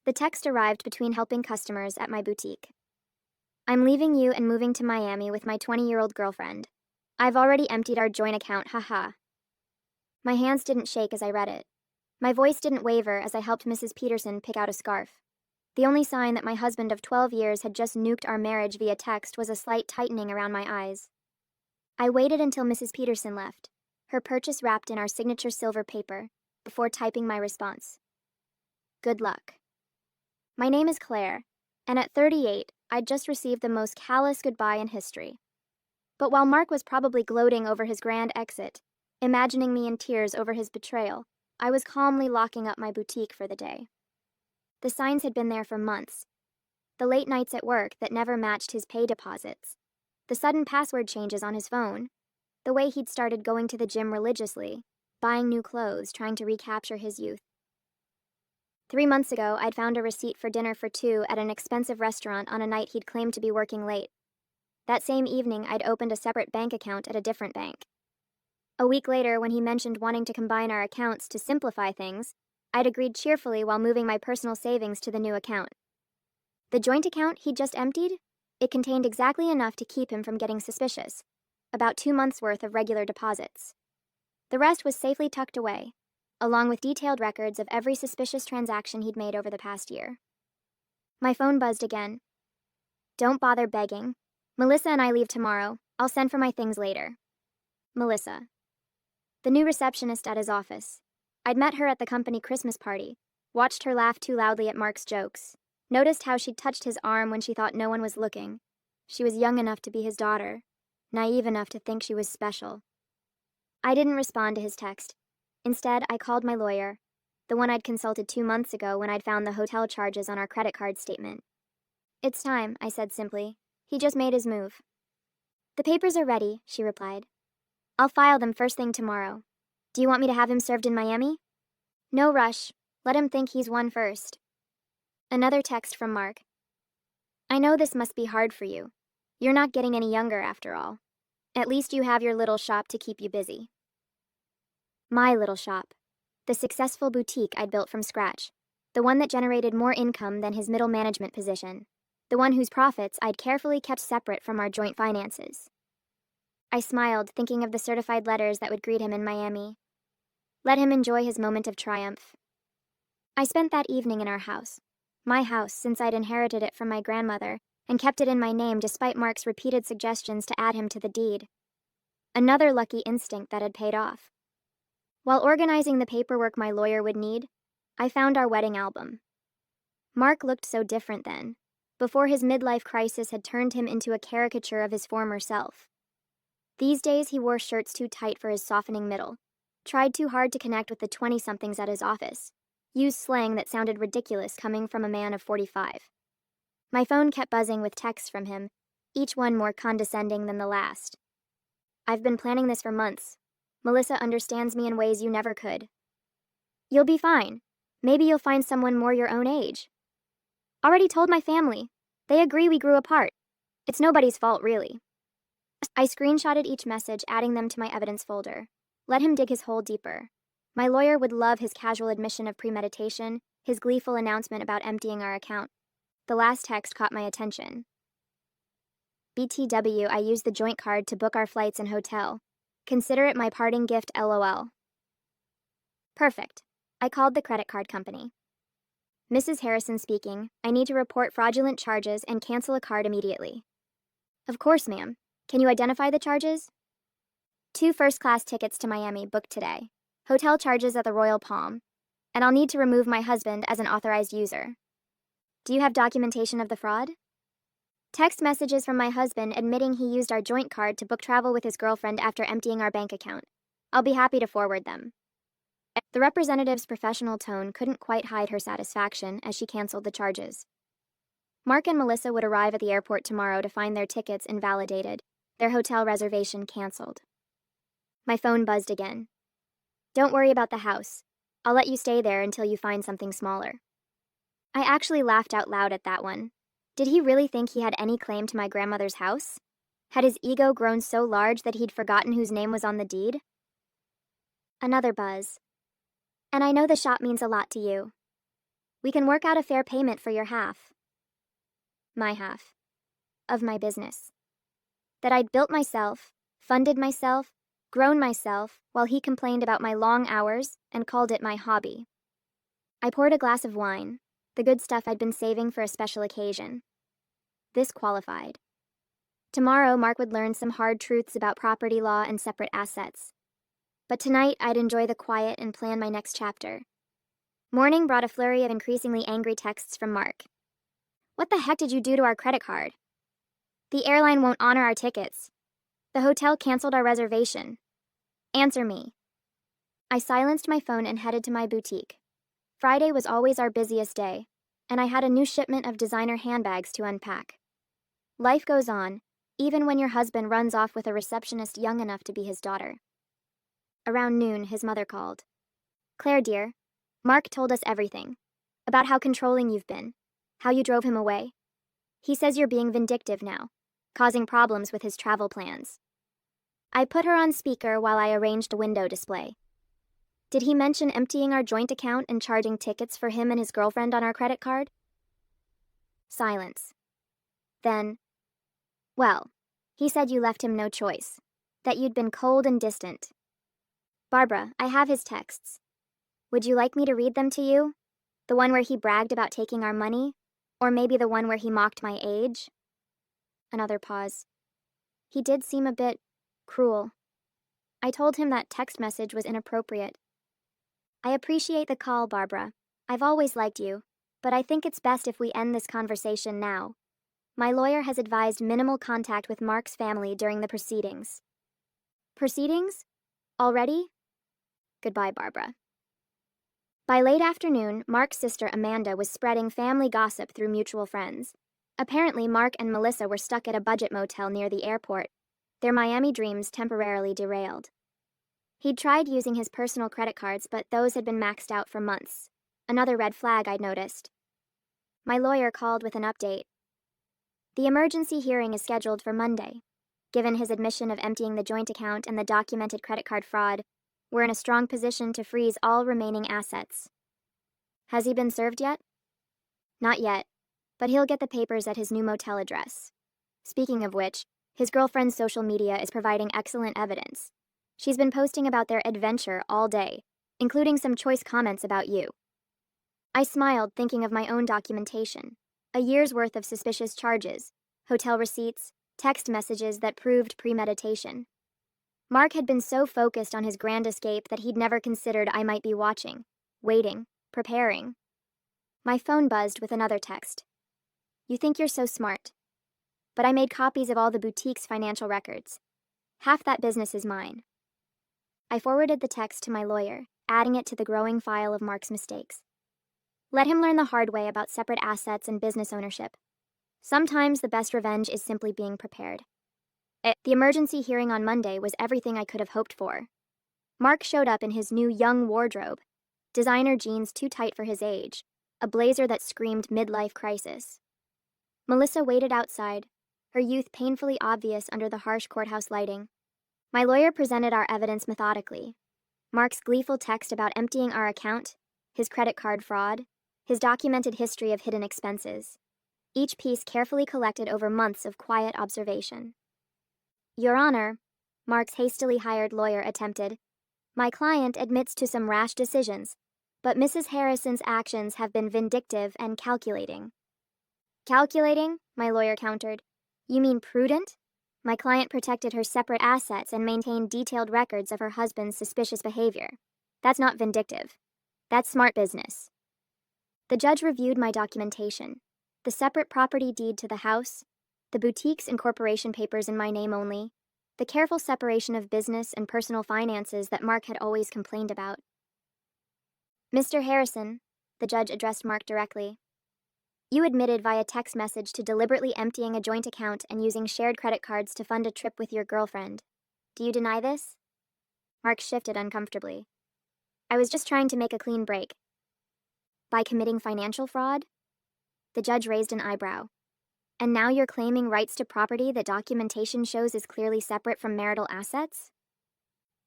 The text arrived between helping customers at my boutique. I'm leaving you and moving to Miami with my 20-year-old girlfriend. I've already emptied our joint account, haha. My hands didn't shake as I read it. My voice didn't waver as I helped Mrs. Peterson pick out a scarf. The only sign that my husband of 12 years had just nuked our marriage via text was a slight tightening around my eyes. I waited until Mrs. Peterson left, her purchase wrapped in our signature silver paper, before typing my response. Good luck. My name is Claire, and at 38, I'd just received the most callous goodbye in history. But while Mark was probably gloating over his grand exit, imagining me in tears over his betrayal, I was calmly locking up my boutique for the day. The signs had been there for months. The late nights at work that never matched his pay deposits. The sudden password changes on his phone. The way he'd started going to the gym religiously, buying new clothes, trying to recapture his youth. 3 months ago, I'd found a receipt for dinner for two at an expensive restaurant on a night he'd claimed to be working late. That same evening, I'd opened a separate bank account at a different bank. A week later, when he mentioned wanting to combine our accounts to simplify things, I'd agreed cheerfully while moving my personal savings to the new account. The joint account he'd just emptied? It contained exactly enough to keep him from getting suspicious. About 2 months' worth of regular deposits. The rest was safely tucked away, along with detailed records of every suspicious transaction he'd made over the past year. My phone buzzed again. Don't bother begging. Melissa and I leave tomorrow. I'll send for my things later. Melissa. The new receptionist at his office. I'd met her at the company Christmas party, watched her laugh too loudly at Mark's jokes, noticed how she'd touched his arm when she thought no one was looking. She was young enough to be his daughter, naive enough to think she was special. I didn't respond to his text. Instead, I called my lawyer, the one I'd consulted 2 months ago when I'd found the hotel charges on our credit card statement. It's time, I said simply. He just made his move. The papers are ready, she replied. I'll file them first thing tomorrow. Do you want me to have him served in Miami? No rush. Let him think he's won first. Another text from Mark. I know this must be hard for you. You're not getting any younger after all. At least you have your little shop to keep you busy. My little shop. The successful boutique I'd built from scratch. The one that generated more income than his middle management position. The one whose profits I'd carefully kept separate from our joint finances. I smiled, thinking of the certified letters that would greet him in Miami. Let him enjoy his moment of triumph. I spent that evening in our house. My house, since I'd inherited it from my grandmother, and kept it in my name despite Mark's repeated suggestions to add him to the deed. Another lucky instinct that had paid off. While organizing the paperwork my lawyer would need, I found our wedding album. Mark looked so different then, before his midlife crisis had turned him into a caricature of his former self. These days he wore shirts too tight for his softening middle, tried too hard to connect with the 20-somethings at his office, used slang that sounded ridiculous coming from a man of 45. My phone kept buzzing with texts from him, each one more condescending than the last. I've been planning this for months. Melissa understands me in ways you never could. You'll be fine. Maybe you'll find someone more your own age. Already told my family. They agree we grew apart. It's nobody's fault, really. I screenshotted each message, adding them to my evidence folder. Let him dig his hole deeper. My lawyer would love his casual admission of premeditation, his gleeful announcement about emptying our account. The last text caught my attention. BTW, I used the joint card to book our flights and hotel. Consider it my parting gift, LOL. Perfect. I called the credit card company. Mrs. Harrison speaking. I need to report fraudulent charges and cancel a card immediately. Of course, ma'am. Can you identify the charges? 2 first-class tickets to Miami booked today. Hotel charges at the Royal Palm. And I'll need to remove my husband as an authorized user. Do you have documentation of the fraud? Text messages from my husband admitting he used our joint card to book travel with his girlfriend after emptying our bank account. I'll be happy to forward them. The representative's professional tone couldn't quite hide her satisfaction as she canceled the charges. Mark and Melissa would arrive at the airport tomorrow to find their tickets invalidated, their hotel reservation canceled. My phone buzzed again. Don't worry about the house. I'll let you stay there until you find something smaller. I actually laughed out loud at that one. Did he really think he had any claim to my grandmother's house? Had his ego grown so large that he'd forgotten whose name was on the deed? Another buzz. And I know the shop means a lot to you. We can work out a fair payment for your half. My half. Of my business. That I'd built myself, funded myself, grown myself, while he complained about my long hours and called it my hobby. I poured a glass of wine, the good stuff I'd been saving for a special occasion. This qualified. Tomorrow, Mark would learn some hard truths about property law and separate assets. But tonight, I'd enjoy the quiet and plan my next chapter. Morning brought a flurry of increasingly angry texts from Mark. What the heck did you do to our credit card? The airline won't honor our tickets. The hotel canceled our reservation. Answer me. I silenced my phone and headed to my boutique. Friday was always our busiest day, and I had a new shipment of designer handbags to unpack. Life goes on, even when your husband runs off with a receptionist young enough to be his daughter. Around noon, his mother called. Claire, dear, Mark told us everything. About how controlling you've been. How you drove him away. He says you're being vindictive now, causing problems with his travel plans. I put her on speaker while I arranged a window display. Did he mention emptying our joint account and charging tickets for him and his girlfriend on our credit card? Silence. Then, well, he said you left him no choice, that you'd been cold and distant. Barbara, I have his texts. Would you like me to read them to you? The one where he bragged about taking our money? Or maybe the one where he mocked my age? Another pause. He did seem a bit cruel. I told him that text message was inappropriate. I appreciate the call, Barbara. I've always liked you, but I think it's best if we end this conversation now. My lawyer has advised minimal contact with Mark's family during the proceedings. Proceedings? Already? Goodbye, Barbara. By late afternoon, Mark's sister Amanda was spreading family gossip through mutual friends. Apparently, Mark and Melissa were stuck at a budget motel near the airport, their Miami dreams temporarily derailed. He'd tried using his personal credit cards, but those had been maxed out for months. Another red flag I'd noticed. My lawyer called with an update. The emergency hearing is scheduled for Monday. Given his admission of emptying the joint account and the documented credit card fraud, we're in a strong position to freeze all remaining assets. Has he been served yet? Not yet, but he'll get the papers at his new motel address. Speaking of which, his girlfriend's social media is providing excellent evidence. She's been posting about their adventure all day, including some choice comments about you. I smiled, thinking of my own documentation. A year's worth of suspicious charges, hotel receipts, text messages that proved premeditation. Mark had been so focused on his grand escape that he'd never considered I might be watching, waiting, preparing. My phone buzzed with another text. You think you're so smart. But I made copies of all the boutique's financial records. Half that business is mine. I forwarded the text to my lawyer, adding it to the growing file of Mark's mistakes. Let him learn the hard way about separate assets and business ownership. Sometimes the best revenge is simply being prepared. The emergency hearing on Monday was everything I could have hoped for. Mark showed up in his new young wardrobe, designer jeans too tight for his age, a blazer that screamed midlife crisis. Melissa waited outside, her youth painfully obvious under the harsh courthouse lighting. My lawyer presented our evidence methodically. Mark's gleeful text about emptying our account, his credit card fraud, his documented history of hidden expenses. Each piece carefully collected over months of quiet observation. Your Honor, Mark's hastily hired lawyer attempted, my client admits to some rash decisions, but Mrs. Harrison's actions have been vindictive and calculating. Calculating? My lawyer countered. You mean prudent? My client protected her separate assets and maintained detailed records of her husband's suspicious behavior. That's not vindictive. That's smart business. The judge reviewed my documentation, the separate property deed to the house, the boutique's incorporation papers in my name only, the careful separation of business and personal finances that Mark had always complained about. Mr. Harrison, the judge addressed Mark directly, you admitted via text message to deliberately emptying a joint account and using shared credit cards to fund a trip with your girlfriend. Do you deny this? Mark shifted uncomfortably. I was just trying to make a clean break. By committing financial fraud? The judge raised an eyebrow. And now you're claiming rights to property that documentation shows is clearly separate from marital assets?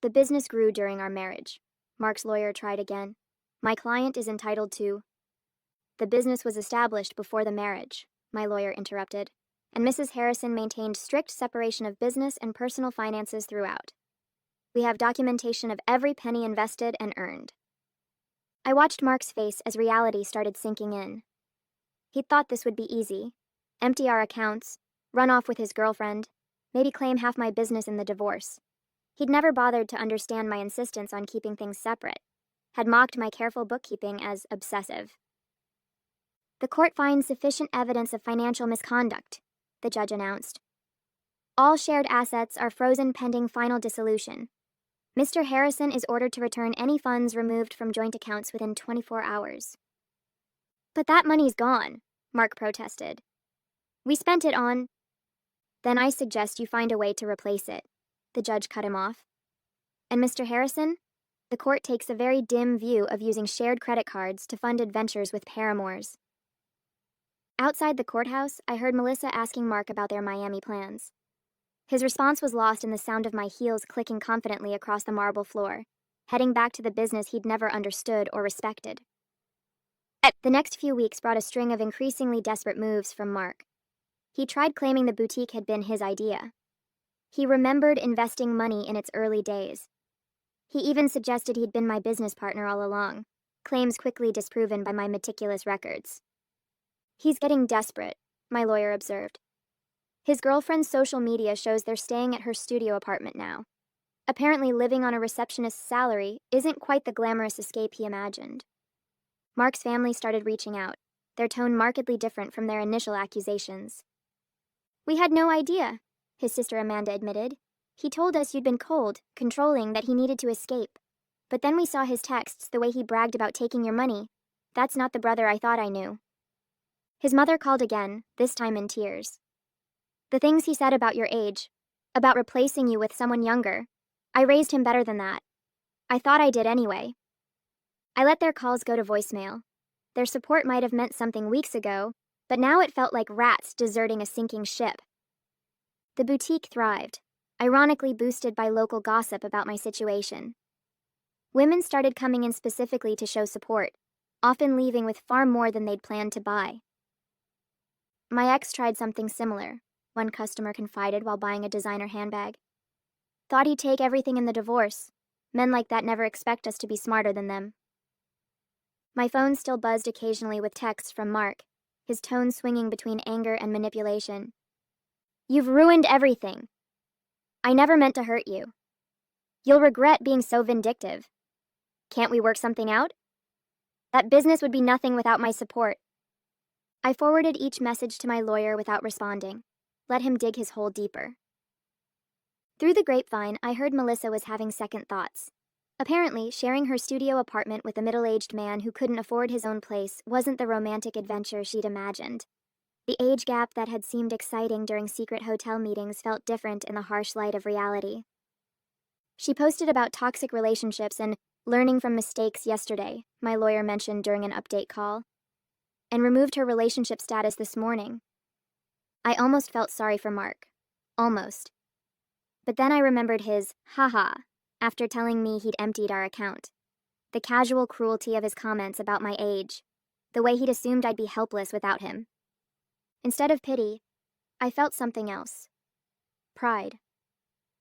The business grew during our marriage. Mark's lawyer tried again. My client is entitled to... the business was established before the marriage, my lawyer interrupted, and Mrs. Harrison maintained strict separation of business and personal finances throughout. We have documentation of every penny invested and earned. I watched Mark's face as reality started sinking in. He'd thought this would be easy. Empty our accounts, run off with his girlfriend, maybe claim half my business in the divorce. He'd never bothered to understand my insistence on keeping things separate, had mocked my careful bookkeeping as obsessive. The court finds sufficient evidence of financial misconduct, the judge announced. All shared assets are frozen pending final dissolution. Mr. Harrison is ordered to return any funds removed from joint accounts within 24 hours. But that money's gone, Mark protested. We spent it on... Then I suggest you find a way to replace it, the judge cut him off. And Mr. Harrison, the court takes a very dim view of using shared credit cards to fund adventures with paramours. Outside the courthouse, I heard Melissa asking Mark about their Miami plans. His response was lost in the sound of my heels clicking confidently across the marble floor, heading back to the business he'd never understood or respected. The next few weeks brought a string of increasingly desperate moves from Mark. He tried claiming the boutique had been his idea. He remembered investing money in its early days. He even suggested he'd been my business partner all along, claims quickly disproven by my meticulous records. He's getting desperate, my lawyer observed. His girlfriend's social media shows they're staying at her studio apartment now. Apparently living on a receptionist's salary isn't quite the glamorous escape he imagined. Mark's family started reaching out, their tone markedly different from their initial accusations. We had no idea, his sister Amanda admitted. He told us you'd been cold, controlling, that he needed to escape. But then we saw his texts, the way he bragged about taking your money. That's not the brother I thought I knew. His mother called again, this time in tears. The things he said about your age, about replacing you with someone younger, I raised him better than that. I thought I did anyway. I let their calls go to voicemail. Their support might have meant something weeks ago, but now it felt like rats deserting a sinking ship. The boutique thrived, ironically boosted by local gossip about my situation. Women started coming in specifically to show support, often leaving with far more than they'd planned to buy. My ex tried something similar, one customer confided while buying a designer handbag. Thought he'd take everything in the divorce. Men like that never expect us to be smarter than them. My phone still buzzed occasionally with texts from Mark, his tone swinging between anger and manipulation. You've ruined everything. I never meant to hurt you. You'll regret being so vindictive. Can't we work something out? That business would be nothing without my support. I forwarded each message to my lawyer without responding. Let him dig his hole deeper. Through the grapevine, I heard Melissa was having second thoughts. Apparently, sharing her studio apartment with a middle-aged man who couldn't afford his own place wasn't the romantic adventure she'd imagined. The age gap that had seemed exciting during secret hotel meetings felt different in the harsh light of reality. She posted about toxic relationships and learning from mistakes yesterday, my lawyer mentioned during an update call, and removed her relationship status this morning. I almost felt sorry for Mark. Almost. But then I remembered his haha after telling me he'd emptied our account. The casual cruelty of his comments about my age. The way he'd assumed I'd be helpless without him. Instead of pity, I felt something else. Pride.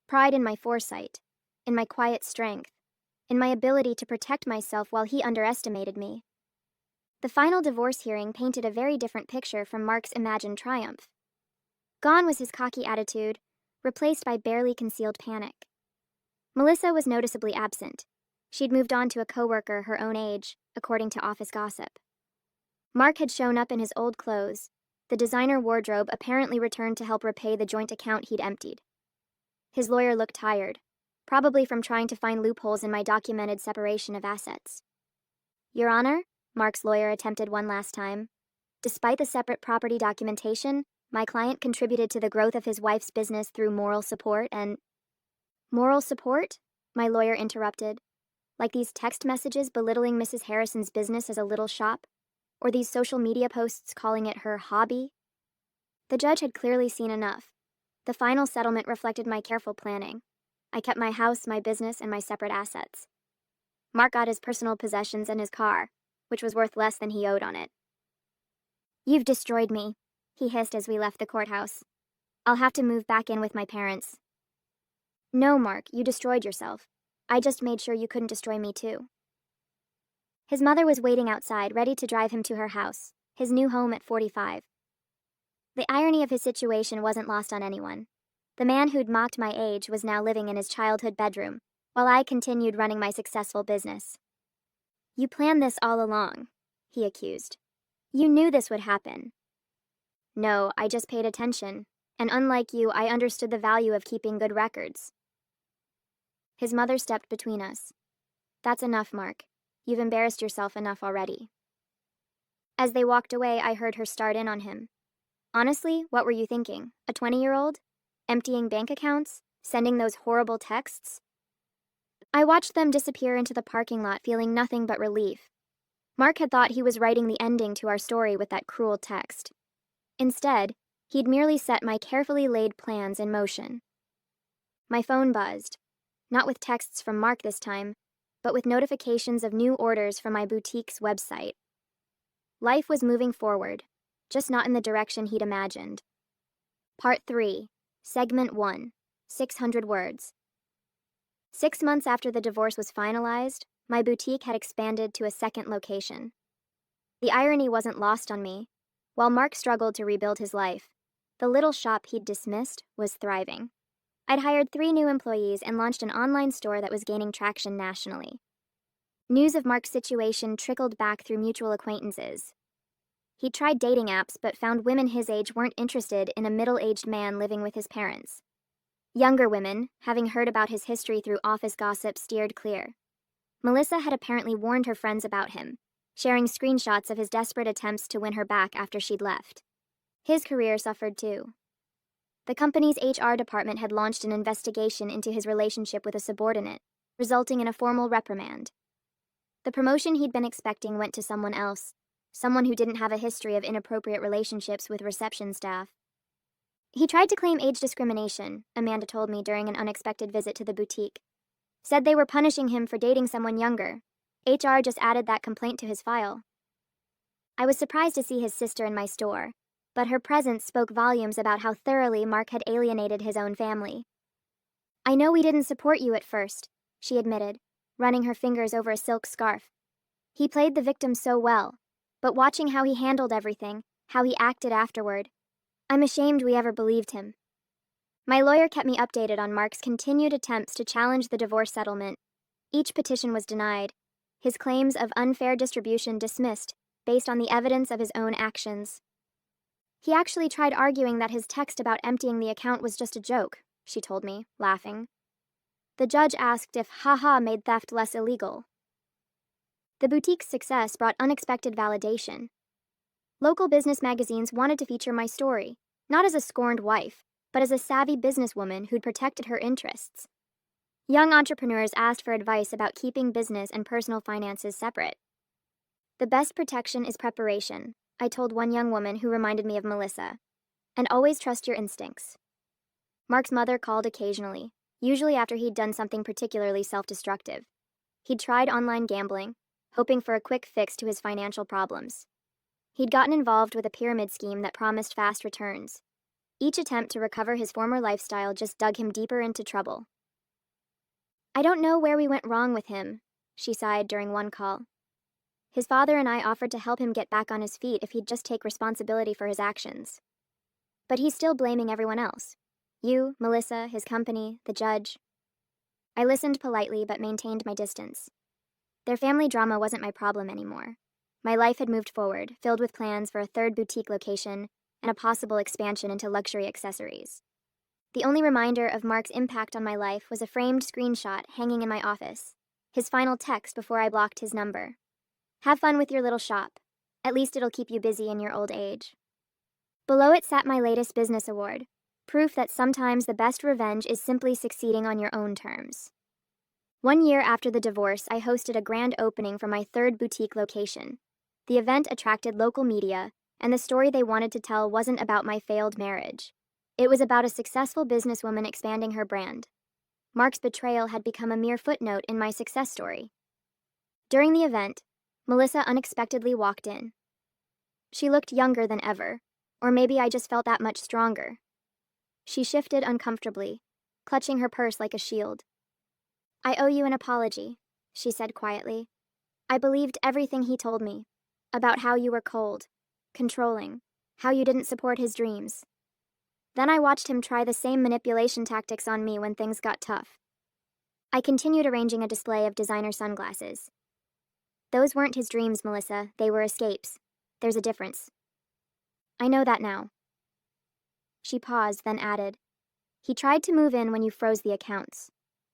Pride in my foresight, in my quiet strength, in my ability to protect myself while he underestimated me. The final divorce hearing painted a very different picture from Mark's imagined triumph. Gone was his cocky attitude, replaced by barely concealed panic. Melissa was noticeably absent. She'd moved on to a coworker her own age, according to office gossip. Mark had shown up in his old clothes, the designer wardrobe apparently returned to help repay the joint account he'd emptied. His lawyer looked tired, probably from trying to find loopholes in my documented separation of assets. Your Honor, Mark's lawyer attempted one last time. Despite the separate property documentation, my client contributed to the growth of his wife's business through moral support and... Moral support? My lawyer interrupted. Like these text messages belittling Mrs. Harrison's business as a little shop? Or these social media posts calling it her hobby? The judge had clearly seen enough. The final settlement reflected my careful planning. I kept my house, my business, and my separate assets. Mark got his personal possessions and his car, which was worth less than he owed on it. "You've destroyed me," he hissed as we left the courthouse. "I'll have to move back in with my parents." "No, Mark, you destroyed yourself. I just made sure you couldn't destroy me too." His mother was waiting outside, ready to drive him to her house, his new home at 45. The irony of his situation wasn't lost on anyone. The man who'd mocked my age was now living in his childhood bedroom, while I continued running my successful business. "You planned this all along," he accused. "You knew this would happen." "No, I just paid attention, and unlike you, I understood the value of keeping good records." His mother stepped between us. "That's enough, Mark. You've embarrassed yourself enough already." As they walked away, I heard her start in on him. "Honestly, what were you thinking? A 20-year-old? Emptying bank accounts? Sending those horrible texts?" I watched them disappear into the parking lot, feeling nothing but relief. Mark had thought he was writing the ending to our story with that cruel text. Instead, he'd merely set my carefully laid plans in motion. My phone buzzed, not with texts from Mark this time, but with notifications of new orders from my boutique's website. Life was moving forward, just not in the direction he'd imagined. Part 3, Segment 1, 600 words. 6 months after the divorce was finalized, my boutique had expanded to a second location. The irony wasn't lost on me. While Mark struggled to rebuild his life, the little shop he'd dismissed was thriving. I'd hired 3 new employees and launched an online store that was gaining traction nationally. News of Mark's situation trickled back through mutual acquaintances. He'd tried dating apps but found women his age weren't interested in a middle-aged man living with his parents. Younger women, having heard about his history through office gossip, steered clear. Melissa had apparently warned her friends about him, sharing screenshots of his desperate attempts to win her back after she'd left. His career suffered too. The company's HR department had launched an investigation into his relationship with a subordinate, resulting in a formal reprimand. The promotion he'd been expecting went to someone else, someone who didn't have a history of inappropriate relationships with reception staff. He tried to claim age discrimination, Amanda told me during an unexpected visit to the boutique. Said they were punishing him for dating someone younger. HR just added that complaint to his file. I was surprised to see his sister in my store, but her presence spoke volumes about how thoroughly Mark had alienated his own family. "I know we didn't support you at first," she admitted, running her fingers over a silk scarf. "He played the victim so well, but watching how he handled everything, how he acted afterward, I'm ashamed we ever believed him." My lawyer kept me updated on Mark's continued attempts to challenge the divorce settlement. Each petition was denied, his claims of unfair distribution dismissed based on the evidence of his own actions. "He actually tried arguing that his text about emptying the account was just a joke," she told me, laughing. The judge asked if haha made theft less illegal. The boutique's success brought unexpected validation. Local business magazines wanted to feature my story, not as a scorned wife, but as a savvy businesswoman who'd protected her interests. Young entrepreneurs asked for advice about keeping business and personal finances separate. "The best protection is preparation," I told one young woman who reminded me of Melissa. "And always trust your instincts." Mark's mother called occasionally, usually after he'd done something particularly self-destructive. He'd tried online gambling, hoping for a quick fix to his financial problems. He'd gotten involved with a pyramid scheme that promised fast returns. Each attempt to recover his former lifestyle just dug him deeper into trouble. "I don't know where we went wrong with him," she sighed during one call. "His father and I offered to help him get back on his feet if he'd just take responsibility for his actions. But he's still blaming everyone else. You, Melissa, his company, the judge." I listened politely but maintained my distance. Their family drama wasn't my problem anymore. My life had moved forward, filled with plans for a 3rd boutique location and a possible expansion into luxury accessories. The only reminder of Mark's impact on my life was a framed screenshot hanging in my office, his final text before I blocked his number. "Have fun with your little shop. At least it'll keep you busy in your old age." Below it sat my latest business award, proof that sometimes the best revenge is simply succeeding on your own terms. 1 year after the divorce, I hosted a grand opening for my 3rd boutique location. The event attracted local media, and the story they wanted to tell wasn't about my failed marriage. It was about a successful businesswoman expanding her brand. Mark's betrayal had become a mere footnote in my success story. During the event, Melissa unexpectedly walked in. She looked younger than ever, or maybe I just felt that much stronger. She shifted uncomfortably, clutching her purse like a shield. "I owe you an apology," she said quietly. "I believed everything he told me, about how you were cold, controlling, how you didn't support his dreams. Then I watched him try the same manipulation tactics on me when things got tough." I continued arranging a display of designer sunglasses. "Those weren't his dreams, Melissa, they were escapes. There's a difference." "I know that now." She paused, then added, "He tried to move in when you froze the accounts.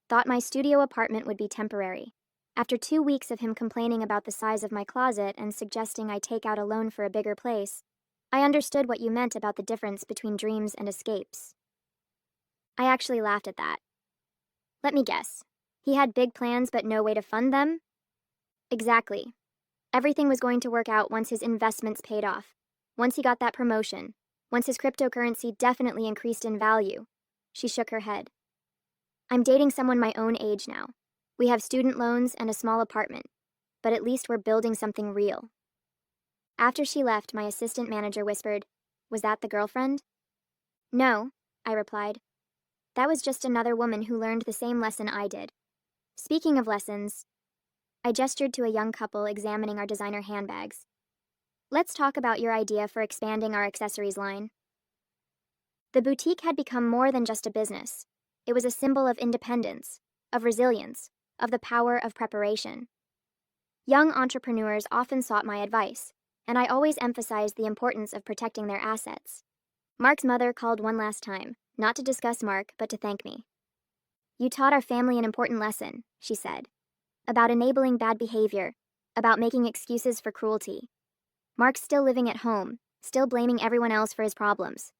Thought my studio apartment would be temporary. After 2 weeks of him complaining about the size of my closet and suggesting I take out a loan for a bigger place, I understood what you meant about the difference between dreams and escapes." I actually laughed at that. "Let me guess. He had big plans but no way to fund them?" "Exactly. Everything was going to work out once his investments paid off, once he got that promotion, once his cryptocurrency definitely increased in value." She shook her head. "I'm dating someone my own age now. We have student loans and a small apartment, but at least we're building something real." After she left, my assistant manager whispered, "Was that the girlfriend?" "No," I replied. "That was just another woman who learned the same lesson I did. Speaking of lessons," I gestured to a young couple examining our designer handbags. "Let's talk about your idea for expanding our accessories line." The boutique had become more than just a business. It was a symbol of independence, of resilience, of the power of preparation. Young entrepreneurs often sought my advice, and I always emphasized the importance of protecting their assets. Mark's mother called one last time, not to discuss Mark, but to thank me. "You taught our family an important lesson," she said, "about enabling bad behavior, about making excuses for cruelty. Mark's still living at home, still blaming everyone else for his problems.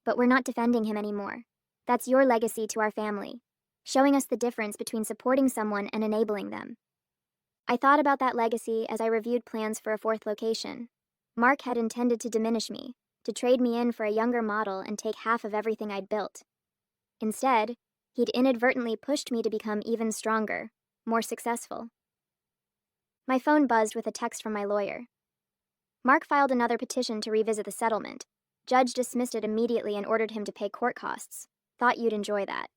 But we're not defending him anymore. That's your legacy to our family, showing us the difference between supporting someone and enabling them." I thought about that legacy as I reviewed plans for a 4th location. Mark had intended to diminish me, to trade me in for a younger model and take half of everything I'd built. Instead, he'd inadvertently pushed me to become even stronger, more successful. My phone buzzed with a text from my lawyer. Mark filed another petition to revisit the settlement. Judge dismissed it immediately and ordered him to pay court costs. Thought you'd enjoy that.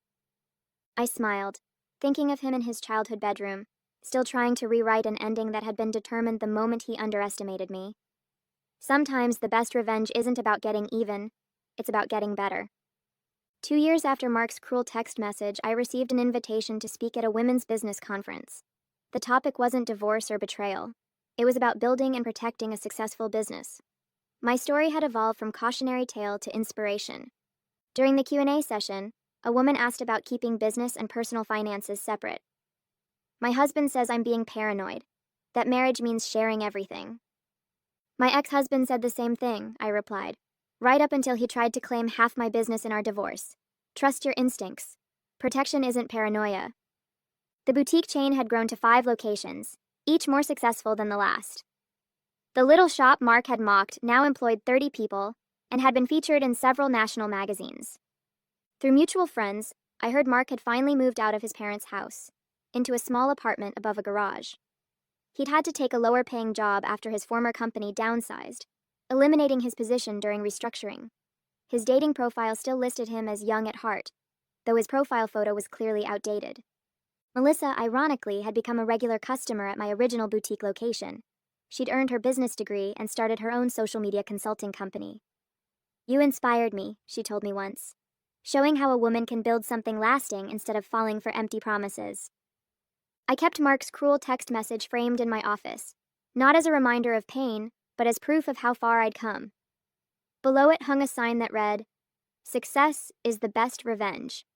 I smiled, thinking of him in his childhood bedroom, still trying to rewrite an ending that had been determined the moment he underestimated me. Sometimes the best revenge isn't about getting even, it's about getting better. 2 years after Mark's cruel text message, I received an invitation to speak at a women's business conference. The topic wasn't divorce or betrayal. It was about building and protecting a successful business. My story had evolved from cautionary tale to inspiration. During the Q&A session, a woman asked about keeping business and personal finances separate. "My husband says I'm being paranoid, that marriage means sharing everything." "My ex-husband said the same thing," I replied, "right up until he tried to claim half my business in our divorce. Trust your instincts. Protection isn't paranoia." The boutique chain had grown to 5 locations, each more successful than the last. The little shop Mark had mocked now employed 30 people and had been featured in several national magazines. Through mutual friends, I heard Mark had finally moved out of his parents' house, into a small apartment above a garage. He'd had to take a lower-paying job after his former company downsized, eliminating his position during restructuring. His dating profile still listed him as young at heart, though his profile photo was clearly outdated. Melissa, ironically, had become a regular customer at my original boutique location. She'd earned her business degree and started her own social media consulting company. "You inspired me," she told me once, showing how a woman can build something lasting instead of falling for empty promises. I kept Mark's cruel text message framed in my office, not as a reminder of pain, but as proof of how far I'd come. Below it hung a sign that read, "Success is the best revenge."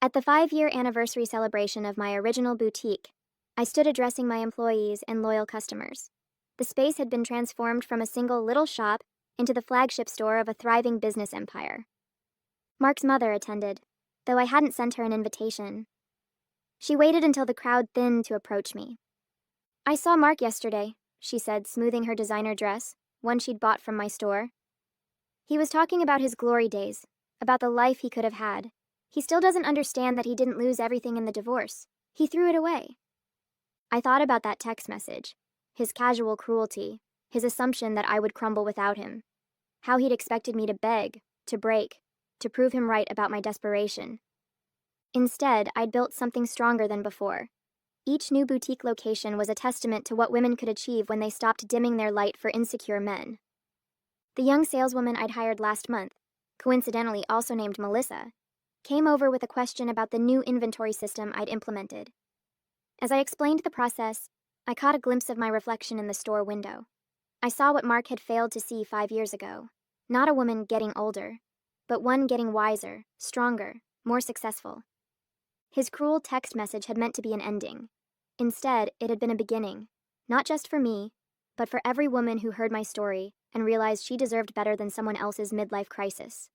At the 5-year anniversary celebration of my original boutique, I stood addressing my employees and loyal customers. The space had been transformed from a single little shop into the flagship store of a thriving business empire. Mark's mother attended, though I hadn't sent her an invitation. She waited until the crowd thinned to approach me. "I saw Mark yesterday," she said, smoothing her designer dress, one she'd bought from my store. "He was talking about his glory days, about the life he could have had. He still doesn't understand that he didn't lose everything in the divorce. He threw it away." I thought about that text message, his casual cruelty, his assumption that I would crumble without him, how he'd expected me to beg, to break, to prove him right about my desperation. Instead, I'd built something stronger than before. Each new boutique location was a testament to what women could achieve when they stopped dimming their light for insecure men. The young saleswoman I'd hired last month, coincidentally also named Melissa, came over with a question about the new inventory system I'd implemented. As I explained the process, I caught a glimpse of my reflection in the store window. I saw what Mark had failed to see 5 years ago. Not a woman getting older, but one getting wiser, stronger, more successful. His cruel text message had meant to be an ending. Instead, it had been a beginning, not just for me, but for every woman who heard my story and realized she deserved better than someone else's midlife crisis.